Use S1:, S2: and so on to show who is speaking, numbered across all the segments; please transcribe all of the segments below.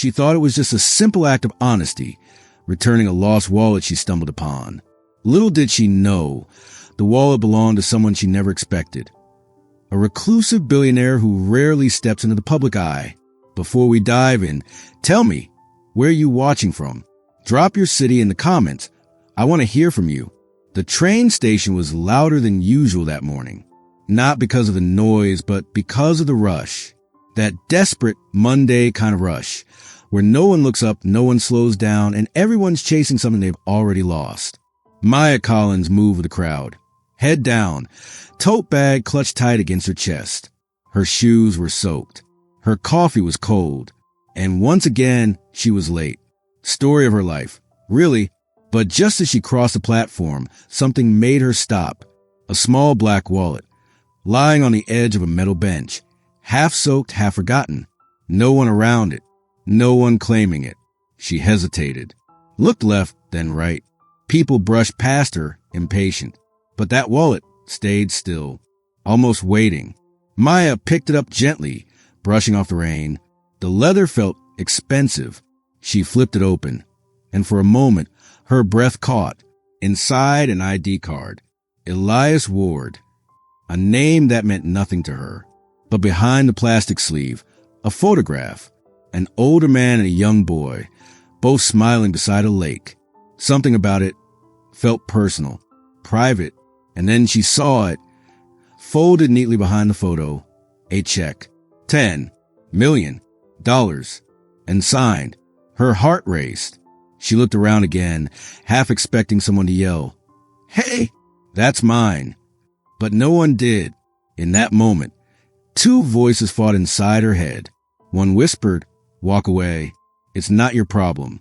S1: She thought it was just a simple act of honesty, returning a lost wallet she stumbled upon. Little did she know, the wallet belonged to someone she never expected. A reclusive billionaire who rarely steps into the public eye. Before we dive in, tell me, where are you watching from? Drop your city in the comments. I want to hear from you. The train station was louder than usual that morning. Not because of the noise, but because of the rush. That desperate Monday kind of rush, where no one looks up, no one slows down, and everyone's chasing something they've already lost. Maya Collins moved with the crowd. Head down, tote bag clutched tight against her chest. Her shoes were soaked. Her coffee was cold. And once again, she was late. Story of her life, really. But just as she crossed the platform, something made her stop. A small black wallet, lying on the edge of a metal bench, half soaked, half forgotten. No one around it. No one claiming it. She hesitated. Looked left, then right. People brushed past her, impatient. But that wallet stayed still, almost waiting. Maya picked it up gently, brushing off the rain. The leather felt expensive. She flipped it open, and for a moment, her breath caught. Inside, an ID card. Elias Ward. A name that meant nothing to her. But behind the plastic sleeve, a photograph. An older man and a young boy, both smiling beside a lake. Something about it felt personal, private, and then she saw it, folded neatly behind the photo, a check, $10 million, and signed. Her heart raced. She looked around again, half expecting someone to yell, "Hey, that's mine." But no one did. In that moment, two voices fought inside her head. One whispered, "Walk away. It's not your problem."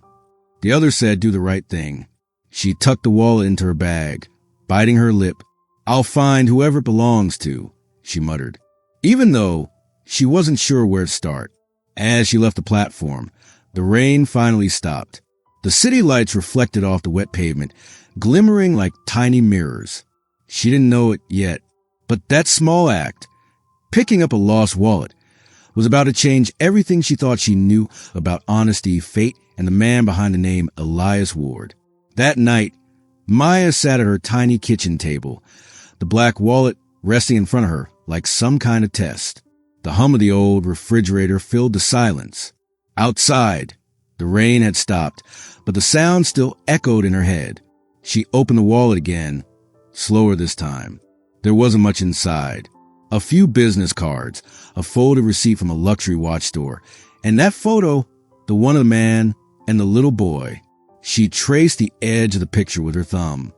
S1: The other said, "Do the right thing." She tucked the wallet into her bag, biting her lip. "I'll find whoever it belongs to," she muttered, even though she wasn't sure where to start. As she left the platform, the rain finally stopped. The city lights reflected off the wet pavement, glimmering like tiny mirrors. She didn't know it yet, but that small act, picking up a lost wallet, was about to change everything she thought she knew about honesty, fate, and the man behind the name Elias Ward. That night, Maya sat at her tiny kitchen table, the black wallet resting in front of her like some kind of test. The hum of the old refrigerator filled the silence. Outside, the rain had stopped, but the sound still echoed in her head. She opened the wallet again, slower this time. There wasn't much inside. A few business cards, a folded receipt from a luxury watch store, and that photo, the one of the man and the little boy. She traced the edge of the picture with her thumb.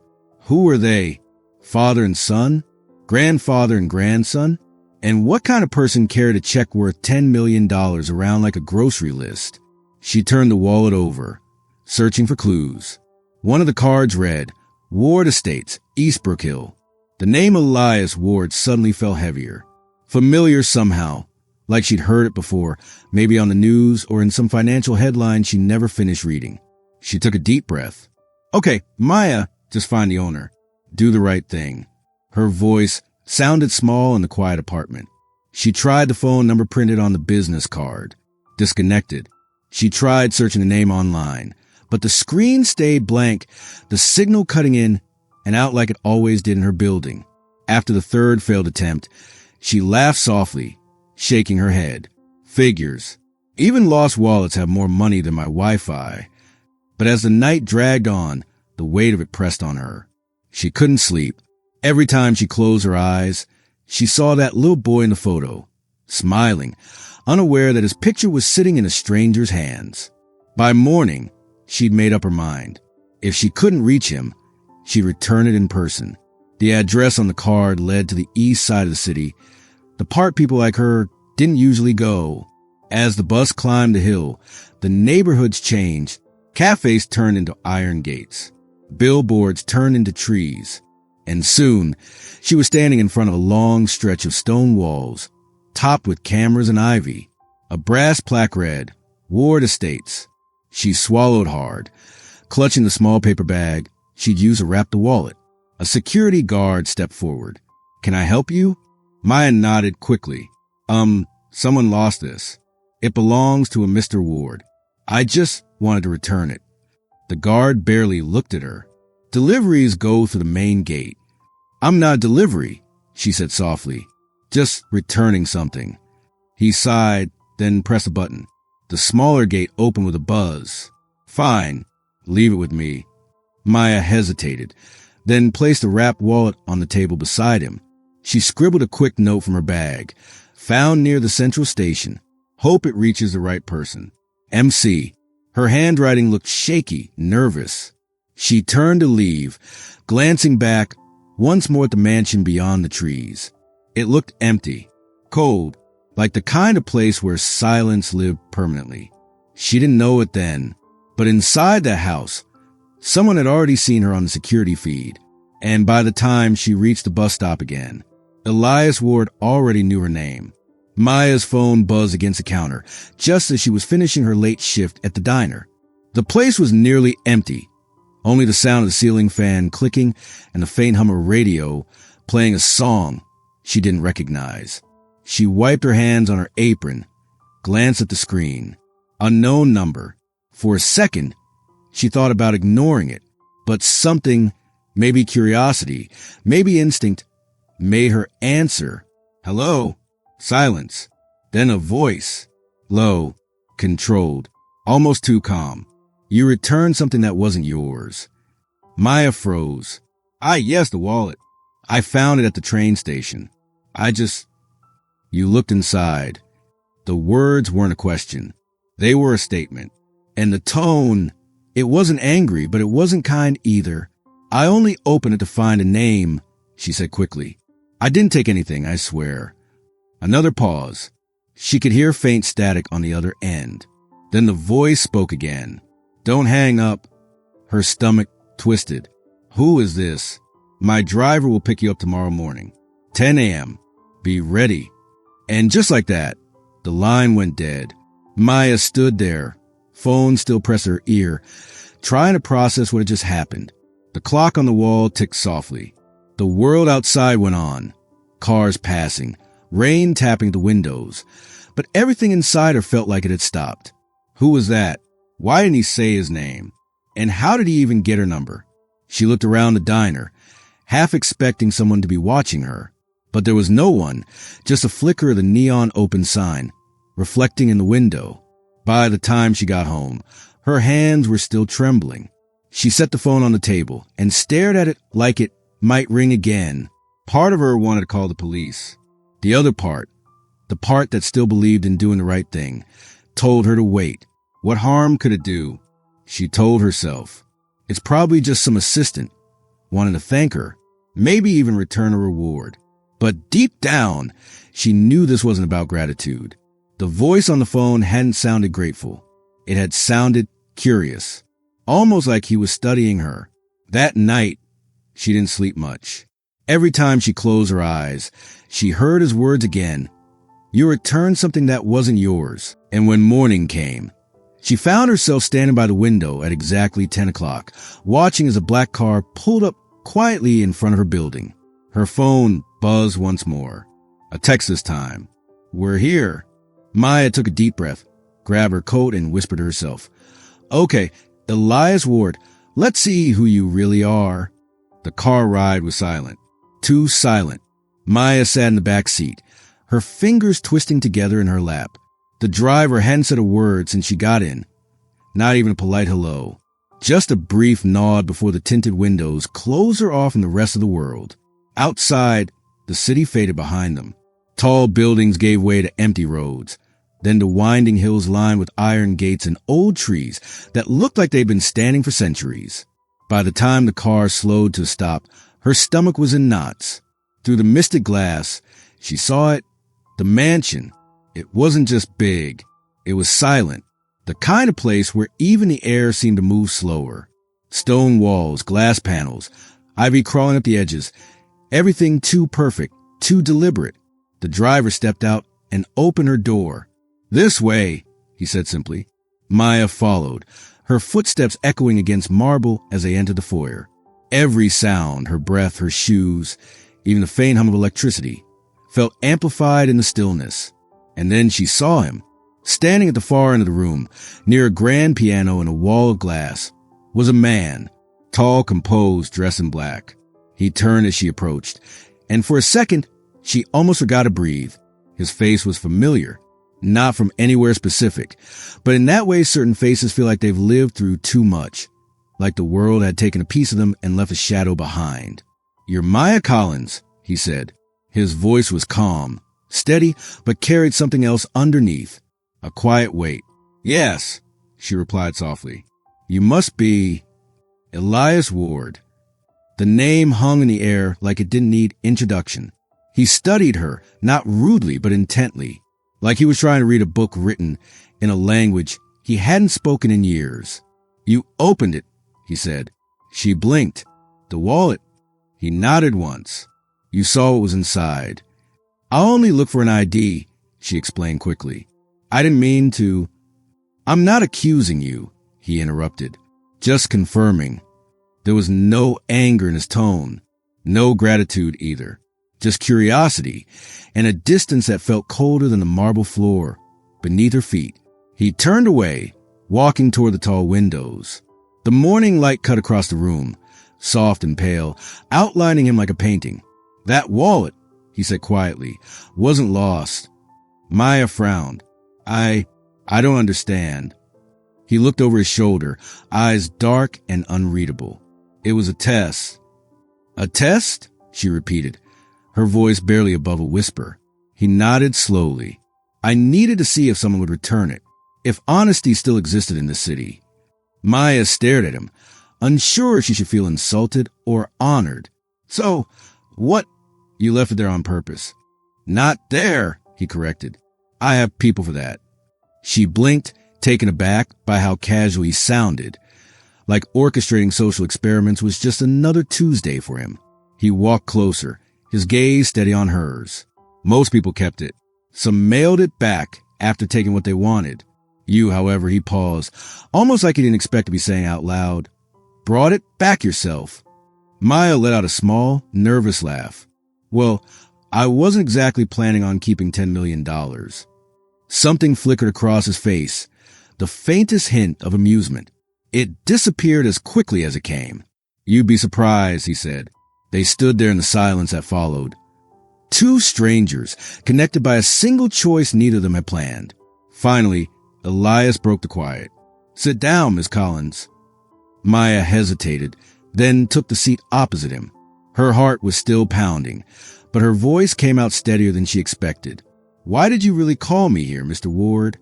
S1: Who were they? Father and son? Grandfather and grandson? And what kind of person carried a check worth $10 million around like a grocery list? She turned the wallet over, searching for clues. One of the cards read, Ward Estates, Eastbrook Hill. The name Elias Ward suddenly felt heavier. Familiar somehow, like she'd heard it before, maybe on the news or in some financial headline she never finished reading. She took a deep breath. "Okay, Maya, just find the owner. Do the right thing." Her voice sounded small in the quiet apartment. She tried the phone number printed on the business card. Disconnected. She tried searching the name online, but the screen stayed blank, the signal cutting in and out like it always did in her building. After the third failed attempt, she laughed softly, shaking her head. Figures. Even lost wallets have more money than my Wi-Fi. But as the night dragged on, the weight of it pressed on her. She couldn't sleep. Every time she closed her eyes, she saw that little boy in the photo, smiling, unaware that his picture was sitting in a stranger's hands. By morning, she'd made up her mind. If she couldn't reach him, she'd return it in person. The address on the card led to the east side of the city, the part people like her didn't usually go. As the bus climbed the hill, the neighborhoods changed. Cafes turned into iron gates. Billboards turned into trees. And soon, she was standing in front of a long stretch of stone walls, topped with cameras and ivy. A brass plaque read, Ward Estates. She swallowed hard, clutching the small paper bag she'd used to wrap the wallet. A security guard stepped forward. "Can I help you?" Maya nodded quickly. Someone lost this. It belongs to a Mr. Ward. I just wanted to return it. The guard barely looked at her. Deliveries go through the main gate. I'm not delivery, she said softly. Just returning something. He sighed, then pressed a button. The smaller gate opened with a buzz. Fine, leave it with me. Maya hesitated, then placed a wrapped wallet on the table beside him. She scribbled a quick note from her bag. Found near the central station. Hope it reaches the right person. MC. Her handwriting looked shaky, nervous. She turned to leave, glancing back once more at the mansion beyond the trees. It looked empty, cold, like the kind of place where silence lived permanently. She didn't know it then, but inside that house, someone had already seen her on the security feed, and by the time she reached the bus stop again, Elias Ward already knew her name. Maya's phone buzzed against the counter, just as she was finishing her late shift at the diner. The place was nearly empty, only the sound of the ceiling fan clicking and the faint hum of a radio playing a song she didn't recognize. She wiped her hands on her apron, glanced at the screen. Unknown number. For a second, she thought about ignoring it, but something, maybe curiosity, maybe instinct, made her answer. Hello? Silence. Then a voice. Low, controlled, almost too calm. You returned something that wasn't yours. Maya froze. Yes, the wallet. I found it at the train station. You looked inside. The words weren't a question. They were a statement. And the tone, it wasn't angry, but it wasn't kind either. I only opened it to find a name, she said quickly. I didn't take anything, I swear. Another pause. She could hear faint static on the other end. Then the voice spoke again. Don't hang up. Her stomach twisted. Who is this? My driver will pick you up tomorrow morning. 10 a.m. Be ready. And just like that, the line went dead. Maya stood there, phone still pressed her ear, trying to process what had just happened. The clock on the wall ticked softly. The world outside went on. Cars passing, rain tapping the windows, but everything inside her felt like it had stopped. Who was that? Why didn't he say his name? And how did he even get her number? She looked around the diner, half expecting someone to be watching her. But there was no one, just a flicker of the neon open sign, reflecting in the window. By the time she got home, her hands were still trembling. She set the phone on the table and stared at it like it might ring again. Part of her wanted to call the police. The other part, the part that still believed in doing the right thing, told her to wait. What harm could it do? She told herself. It's probably just some assistant wanting to thank her, maybe even return a reward. But deep down, she knew this wasn't about gratitude. The voice on the phone hadn't sounded grateful. It had sounded curious, almost like he was studying her. That night, she didn't sleep much. Every time she closed her eyes, she heard his words again. You returned something that wasn't yours. And when morning came, she found herself standing by the window at exactly 10 o'clock, watching as a black car pulled up quietly in front of her building. Her phone buzzed once more. A text this time. We're here. Maya took a deep breath, grabbed her coat, and whispered to herself, Okay, Elias Ward, let's see who you really are. The car ride was silent. Too silent. Maya sat in the back seat, her fingers twisting together in her lap. The driver hadn't said a word since she got in. Not even a polite hello. Just a brief nod before the tinted windows closed her off from the rest of the world. Outside, the city faded behind them. Tall buildings gave way to empty roads, then to winding hills lined with iron gates and old trees that looked like they'd been standing for centuries. By the time the car slowed to a stop, her stomach was in knots. Through the misted glass, she saw it, the mansion. It wasn't just big. It was silent. The kind of place where even the air seemed to move slower. Stone walls, glass panels, ivy crawling up the edges. Everything too perfect, too deliberate. The driver stepped out and opened her door. This way, he said simply. Maya followed, her footsteps echoing against marble as they entered the foyer. Every sound, her breath, her shoes, even the faint hum of electricity, felt amplified in the stillness. And then she saw him, Standing at the far end of the room, near a grand piano and a wall of glass, was a man, tall, composed, dressed in black. He turned as she approached, and for a second, she almost forgot to breathe. His face was familiar, not from anywhere specific, but in that way certain faces feel like they've lived through too much, like the world had taken a piece of them and left a shadow behind. "You're Maya Collins," he said. His voice was calm, steady, but carried something else underneath, a quiet weight. "Yes," she replied softly. "You must be Elias Ward." The name hung in the air like it didn't need introduction. He studied her, not rudely but intently, like he was trying to read a book written in a language he hadn't spoken in years. "You opened it," he said. She blinked. "The wallet." He nodded once. "You saw what was inside." "I'll only look for an ID," she explained quickly. "I didn't mean to." "I'm not accusing you," he interrupted. "Just confirming." There was no anger in his tone, no gratitude either, just curiosity and a distance that felt colder than the marble floor beneath her feet. He turned away, walking toward the tall windows. The morning light cut across the room, soft and pale, outlining him like a painting. "That wallet," he said quietly, "wasn't lost." Maya frowned. I don't understand." He looked over his shoulder, eyes dark and unreadable. "It was a test." "A test?" she repeated, her voice barely above a whisper. He nodded slowly. "I needed to see if someone would return it, if honesty still existed in the city." Maya stared at him, unsure if she should feel insulted or honored. "So, what? You left it there on purpose." "Not there," he corrected. "I have people for that." She blinked, taken aback by how casual he sounded, like orchestrating social experiments was just another Tuesday for him. He walked closer, his gaze steady on hers. "Most people kept it. Some mailed it back after taking what they wanted. You, however," he paused, almost like he didn't expect to be saying out loud, "brought it back yourself." Maya let out a small, nervous laugh. "Well, I wasn't exactly planning on keeping $10 million. Something flickered across his face, the faintest hint of amusement. It disappeared as quickly as it came. "You'd be surprised," he said. They stood there in the silence that followed. Two strangers, connected by a single choice neither of them had planned. Finally, Elias broke the quiet. "Sit down, Miss Collins." Maya hesitated, then took the seat opposite him. Her heart was still pounding, but her voice came out steadier than she expected. "Why did you really call me here, Mr. Ward?"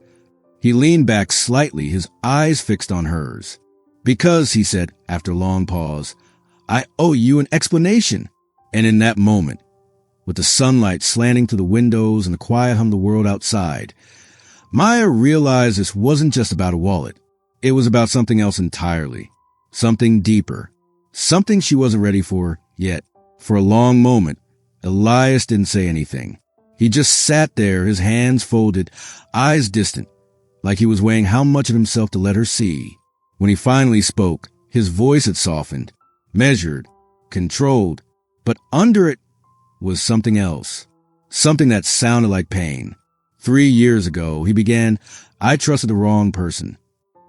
S1: He leaned back slightly, his eyes fixed on hers. "Because," he said after a long pause, "I owe you an explanation." And in that moment, with the sunlight slanting through the windows and the quiet hum of the world outside, Maya realized this wasn't just about a wallet. It was about something else entirely. Something deeper. Something she wasn't ready for yet. For a long moment, Elias didn't say anything. He just sat there, his hands folded, eyes distant, like he was weighing how much of himself to let her see. When he finally spoke, his voice had softened, measured, controlled, but under it was something else. Something that sounded like pain. 3 years ago, he began, "I trusted the wrong person."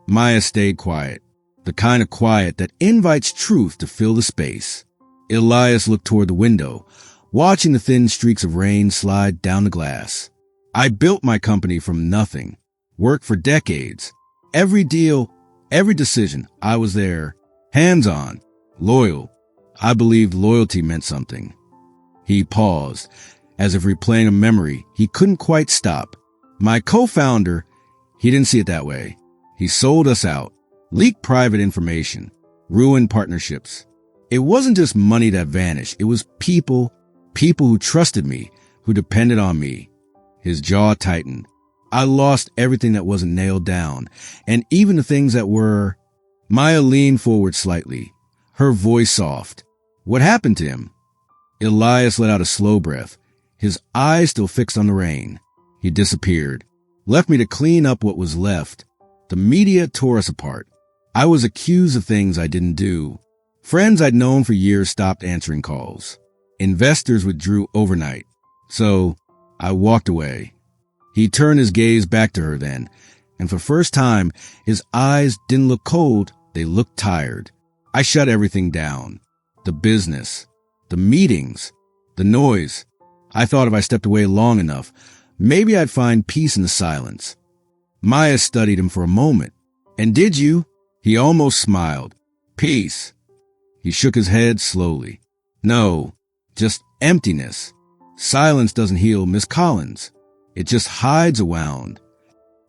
S1: Maya stayed quiet, the kind of quiet that invites truth to fill the space. Elias looked toward the window, watching the thin streaks of rain slide down the glass. "I built my company from nothing. Worked for decades. Every deal, every decision, I was there. Hands-on. Loyal. I believed loyalty meant something." He paused, as if replaying a memory he couldn't quite stop. "My co-founder, he didn't see it that way. He sold us out, leaked private information, ruined partnerships. It wasn't just money that vanished. It was people who trusted me, who depended on me." His jaw tightened. "I lost everything that wasn't nailed down, and even the things that were." Maya leaned forward slightly, her voice soft. "What happened to him?" Elias let out a slow breath, his eyes still fixed on the rain. "He disappeared. Left me to clean up what was left. The media tore us apart. I was accused of things I didn't do. Friends I'd known for years stopped answering calls. Investors withdrew overnight. So I walked away." He turned his gaze back to her then, and for the first time, his eyes didn't look cold, they looked tired. I shut everything down. The business, the meetings, the noise. I thought if I stepped away long enough, maybe I'd find peace in the silence. Maya studied him for a moment. And did you? He almost smiled. Peace. He shook his head slowly. No, just emptiness. Silence doesn't heal, Miss Collins. It just hides a wound.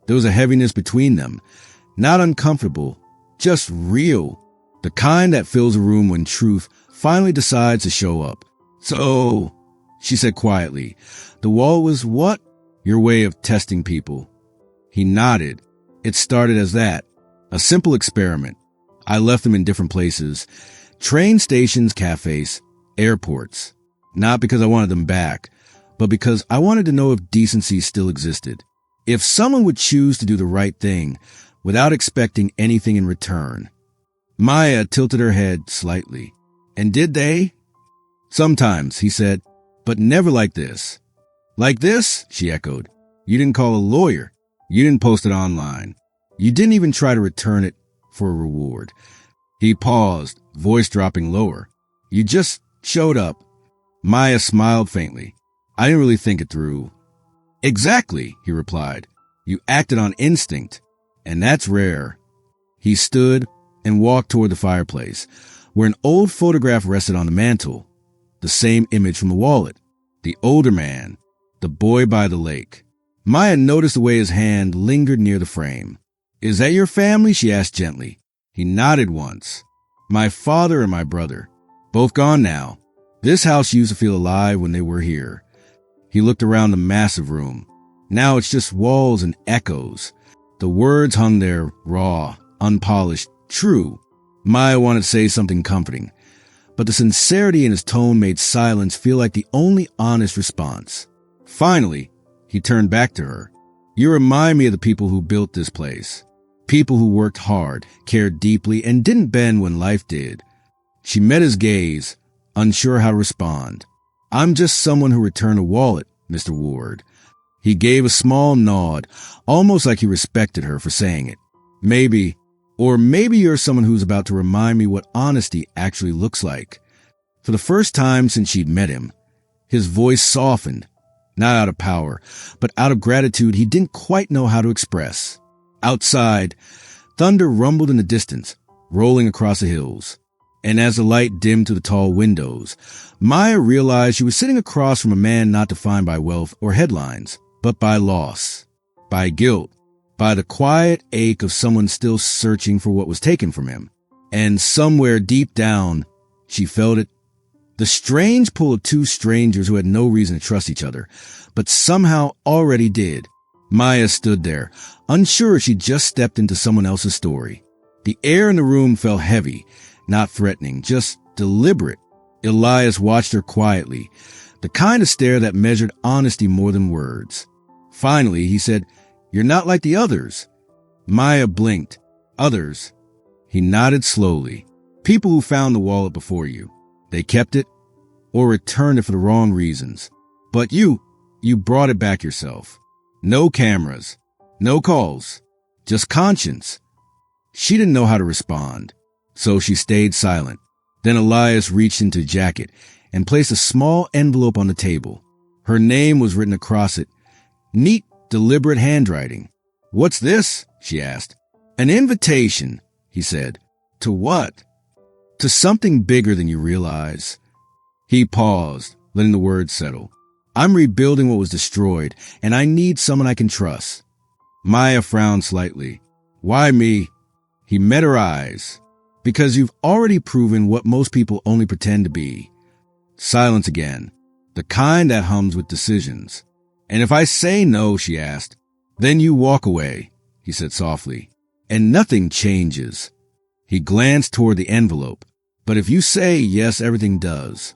S1: There was a heaviness between them, not uncomfortable, just real, the kind that fills a room when truth finally decides to show up. So, she said quietly, the wall was what? Your way of testing people. He nodded. It started as that, a simple experiment. I left them in different places, train stations, cafes, airports, not because I wanted them back, but because I wanted to know if decency still existed. If someone would choose to do the right thing without expecting anything in return. Maya tilted her head slightly. And did they? Sometimes, he said, but never like this. Like this? She echoed. You didn't call a lawyer. You didn't post it online. You didn't even try to return it for a reward. He paused, voice dropping lower. You just showed up. Maya smiled faintly. I didn't really think it through. Exactly, he replied. You acted on instinct, and that's rare. He stood and walked toward the fireplace, where an old photograph rested on the mantel. The same image from the wallet. The older man, the boy by the lake. Maya noticed the way his hand lingered near the frame. Is that your family? She asked gently. He nodded once. My father and my brother. Both gone now. This house used to feel alive when they were here. He looked around the massive room. Now it's just walls and echoes. The words hung there, raw, unpolished, true. Maya wanted to say something comforting, but the sincerity in his tone made silence feel like the only honest response. Finally, he turned back to her. You remind me of the people who built this place. People who worked hard, cared deeply, and didn't bend when life did. She met his gaze, unsure how to respond. I'm just someone who returned a wallet, Mr. Ward. He gave a small nod, almost like he respected her for saying it. Maybe you're someone who's about to remind me what honesty actually looks like. For the first time since she'd met him, his voice softened, not out of power, but out of gratitude he didn't quite know how to express. Outside, thunder rumbled in the distance, rolling across the hills. And as the light dimmed to the tall windows, Maya realized she was sitting across from a man not defined by wealth or headlines, but by loss, by guilt, by the quiet ache of someone still searching for what was taken from him. And somewhere deep down, she felt it. The strange pull of two strangers who had no reason to trust each other, but somehow already did. Maya stood there, unsure she'd just stepped into someone else's story. The air in the room felt heavy, not threatening, just deliberate. Elias watched her quietly, the kind of stare that measured honesty more than words. Finally, he said, You're not like the others. Maya blinked. Others? He nodded slowly. People who found the wallet before you. They kept it or returned it for the wrong reasons. But you brought it back yourself. No cameras, no calls, just conscience. She didn't know how to respond, so she stayed silent. Then Elias reached into his jacket and placed a small envelope on the table. Her name was written across it. Neat, deliberate handwriting. What's this? She asked. An invitation, he said. To what? To something bigger than you realize. He paused, letting the words settle. I'm rebuilding what was destroyed, and I need someone I can trust. Maya frowned slightly. Why me? He met her eyes. Because you've already proven what most people only pretend to be. Silence again, the kind that hums with decisions. And if I say no, she asked, then you walk away, he said softly, and nothing changes. He glanced toward the envelope. But if you say yes, everything does.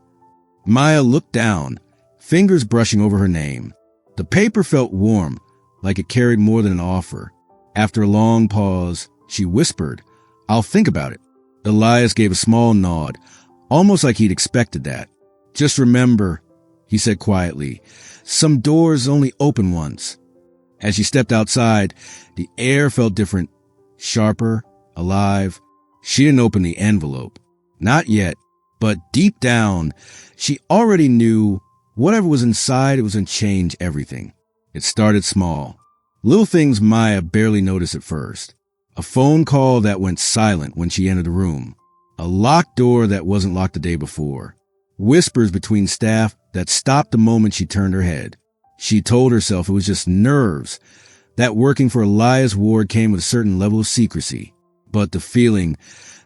S1: Maya looked down, fingers brushing over her name. The paper felt warm, like it carried more than an offer. After a long pause, she whispered, I'll think about it. Elias gave a small nod, almost like he'd expected that. Just remember, he said quietly, some doors only open once. As she stepped outside, the air felt different, sharper, alive. She didn't open the envelope. Not yet, but deep down, she already knew whatever was inside, it was going to change everything. It started small. Little things Maya barely noticed at first. A phone call that went silent when she entered the room. A locked door that wasn't locked the day before. Whispers between staff that stopped the moment she turned her head. She told herself it was just nerves, that working for Elias Ward came with a certain level of secrecy. But the feeling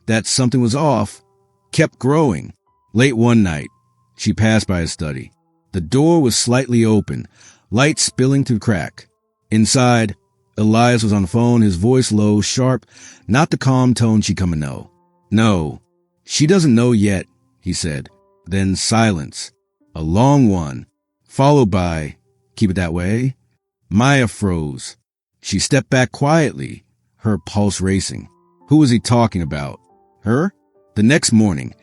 S1: that something was off kept growing. Late one night, she passed by his study. The door was slightly open, light spilling through the crack. Inside, Elias was on the phone, his voice low, sharp, not the calm tone she'd come to know. No, she doesn't know yet, he said. Then silence, a long one, followed by, keep it that way. Maya froze. She stepped back quietly, her pulse racing. Who was he talking about? Her? The next morning,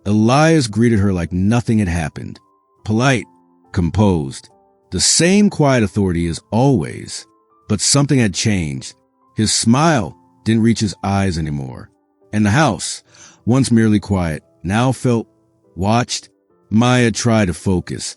S1: Elias greeted her like nothing had happened. Polite, composed, the same quiet authority as always. But something had changed. His smile didn't reach his eyes anymore. And the house, once merely quiet, now felt watched. Maya tried to focus,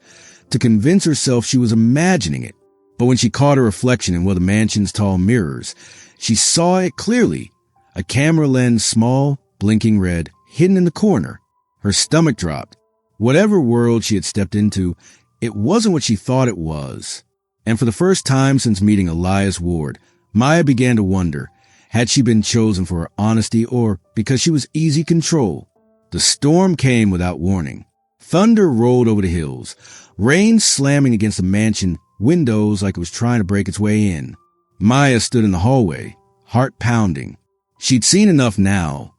S1: to convince herself she was imagining it. But when she caught her reflection in one of the mansion's tall mirrors, she saw it clearly. A camera lens, small, blinking red, hidden in the corner. Her stomach dropped. Whatever world she had stepped into, it wasn't what she thought it was. And for the first time since meeting Elias Ward, Maya began to wonder, had she been chosen for her honesty or because she was easy control? The storm came without warning. Thunder rolled over the hills, rain slamming against the mansion windows like it was trying to break its way in. Maya stood in the hallway, heart pounding. She'd seen enough now.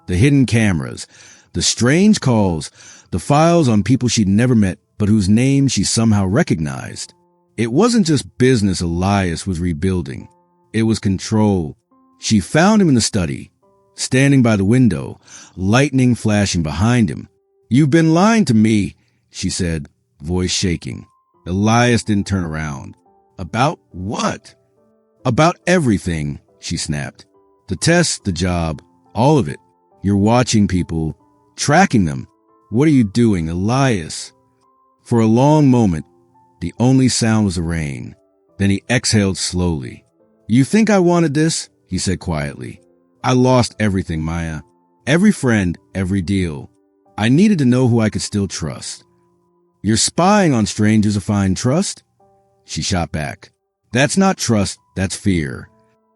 S1: The hidden cameras, the strange calls, the files on people she'd never met but whose names she somehow recognized. It wasn't just business Elias was rebuilding. It was control. She found him in the study, standing by the window, lightning flashing behind him. "You've been lying to me," she said, voice shaking. Elias didn't turn around. "About what?" "About everything," she snapped. "The test, the job, all of it. You're watching people, tracking them. What are you doing, Elias?" For a long moment, the only sound was the rain. Then he exhaled slowly. "You think I wanted this?" he said quietly. "I lost everything, Maya. Every friend, every deal. I needed to know who I could still trust." "You're spying on strangers to find trust?" She shot back. "That's not trust, that's fear."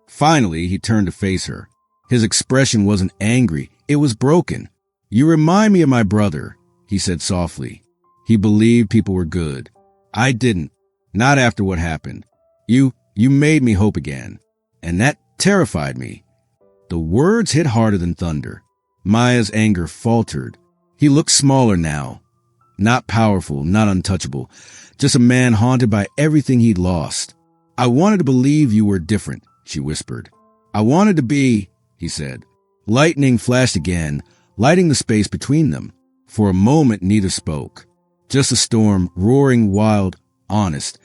S1: Finally, he turned to face her. His expression wasn't angry, it was broken. "You remind me of my brother," he said softly. "He believed people were good. I didn't. Not after what happened. You made me hope again. And that terrified me." The words hit harder than thunder. Maya's anger faltered. He looked smaller now. Not powerful, not untouchable. Just a man haunted by everything he'd lost. "I wanted to believe you were different," she whispered. "I wanted to be," he said. Lightning flashed again, lighting the space between them. For a moment, neither spoke. Just a storm, roaring, wild, honest,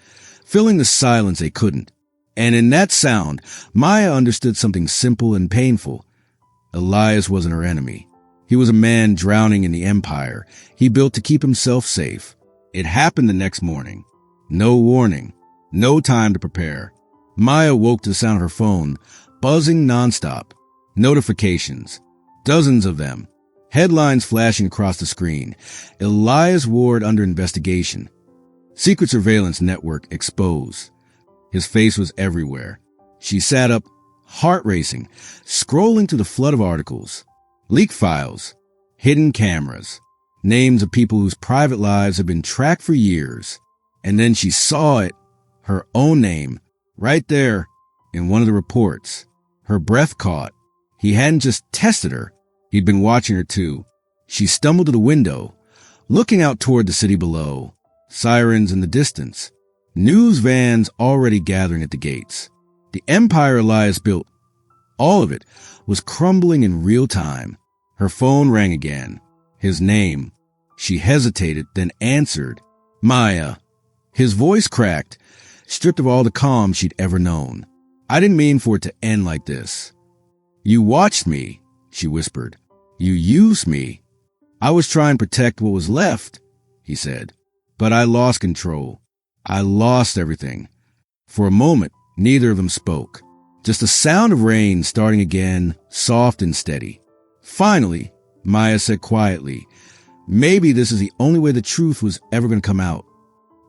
S1: filling the silence they couldn't. And in that sound, Maya understood something simple and painful. Elias wasn't her enemy. He was a man drowning in the empire he built to keep himself safe. It happened the next morning. No warning. No time to prepare. Maya woke to the sound of her phone, buzzing nonstop. Notifications. Dozens of them. Headlines flashing across the screen. Elias Ward under investigation. Secret surveillance network exposed. His face was everywhere. She sat up, heart racing, scrolling through the flood of articles. Leak files. Hidden cameras. Names of people whose private lives had been tracked for years. And then she saw it. Her own name. Right there. In one of the reports. Her breath caught. He hadn't just tested her. He'd been watching her too. She stumbled to the window, looking out toward the city below. Sirens in the distance. News vans already gathering at the gates. The empire Elias built, all of it, was crumbling in real time. Her phone rang again. His name. She hesitated, then answered. "Maya." His voice cracked. stripped of all the calm she'd ever known. I didn't mean for it to end like this. You watched me, she whispered. You used me. I was trying to protect what was left, he said. But I lost control. I lost everything. For a moment, neither of them spoke. Just the sound of rain starting again, soft and steady. Finally, Maya said quietly, maybe this is the only way the truth was ever going to come out.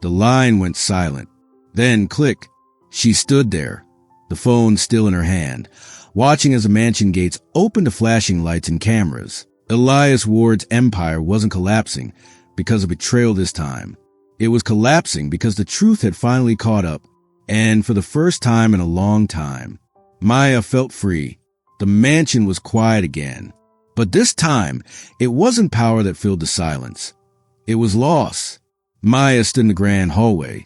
S1: The line went silent. Then, click, she stood there, the phone still in her hand, watching as the mansion gates opened to flashing lights and cameras. Elias Ward's empire wasn't collapsing because of betrayal this time. It was collapsing because the truth had finally caught up, and for the first time in a long time, Maya felt free. The mansion was quiet again. But this time, it wasn't power that filled the silence. It was loss. Maya stood in the grand hallway,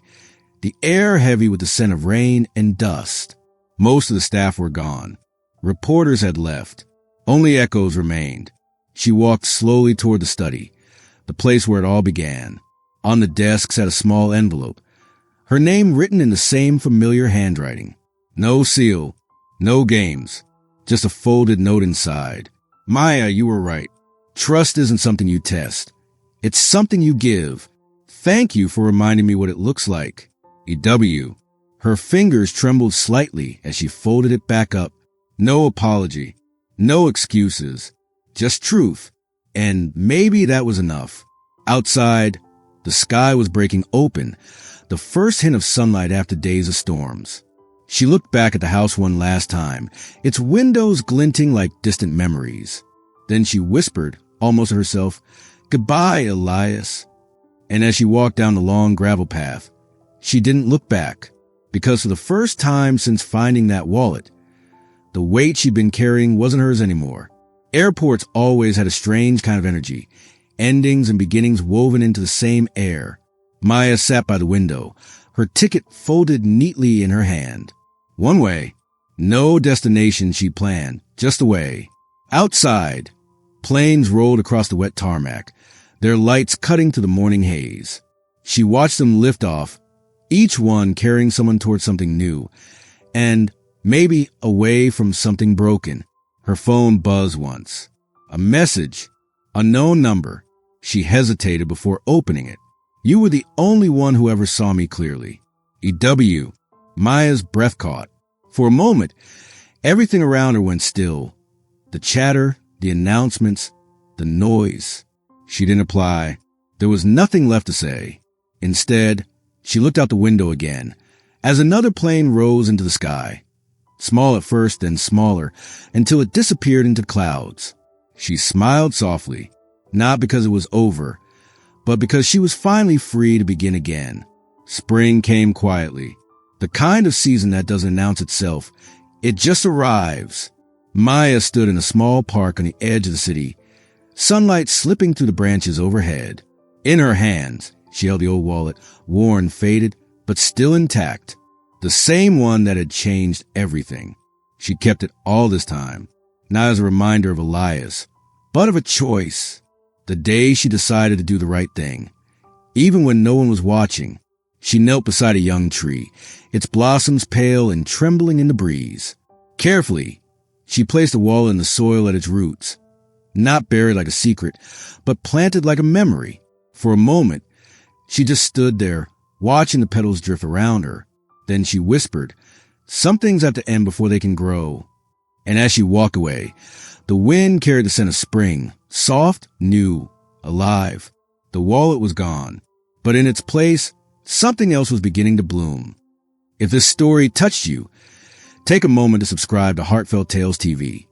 S1: the air heavy with the scent of rain and dust. Most of the staff were gone. Reporters had left. Only echoes remained. She walked slowly toward the study, the place where it all began. On the desk sat a small envelope, her name written in the same familiar handwriting. No seal, no games, just a folded note inside. Maya, you were right. Trust isn't something you test. It's something you give. Thank you for reminding me what it looks like. EW. Her fingers trembled slightly as she folded it back up. No apology. No excuses. Just truth. And maybe that was enough. Outside, the sky was breaking open, the first hint of sunlight after days of storms. She looked back at the house one last time, its windows glinting like distant memories. Then she whispered, almost to herself, "Goodbye, Elias." And as she walked down the long gravel path, she didn't look back, because for the first time since finding that wallet, the weight she'd been carrying wasn't hers anymore. Airports always had a strange kind of energy, endings and beginnings woven into the same air. Maya sat by the window, her ticket folded neatly in her hand. One way, no destination she'd planned, just a way. Outside, planes rolled across the wet tarmac, their lights cutting through the morning haze. She watched them lift off, each one carrying someone towards something new, and maybe away from something broken. Her phone buzzed once. A message, unknown number. She hesitated before opening it. You were the only one who ever saw me clearly. EW. Maya's breath caught. For a moment, everything around her went still. The chatter, the announcements, the noise. She didn't reply. There was nothing left to say. Instead, she looked out the window again, as another plane rose into the sky. Small at first, then smaller, until it disappeared into the clouds. She smiled softly, not because it was over, but because she was finally free to begin again. Spring came quietly, the kind of season that doesn't announce itself. It just arrives. Maya stood in a small park on the edge of the city, sunlight slipping through the branches overhead. In her hands, she held the old wallet, worn, faded, but still intact. The same one that had changed everything. She kept it all this time, not as a reminder of Elias, but of a choice. The day she decided to do the right thing. Even when no one was watching, she knelt beside a young tree, its blossoms pale and trembling in the breeze. Carefully, she placed the wallet in the soil at its roots, not buried like a secret, but planted like a memory. For a moment, she just stood there, watching the petals drift around her. Then she whispered, "Some things have to end before they can grow." And as she walked away, the wind carried the scent of spring, soft, new, alive. The wallet was gone, but in its place, something else was beginning to bloom. If this story touched you, take a moment to subscribe to Heartfelt Tales TV.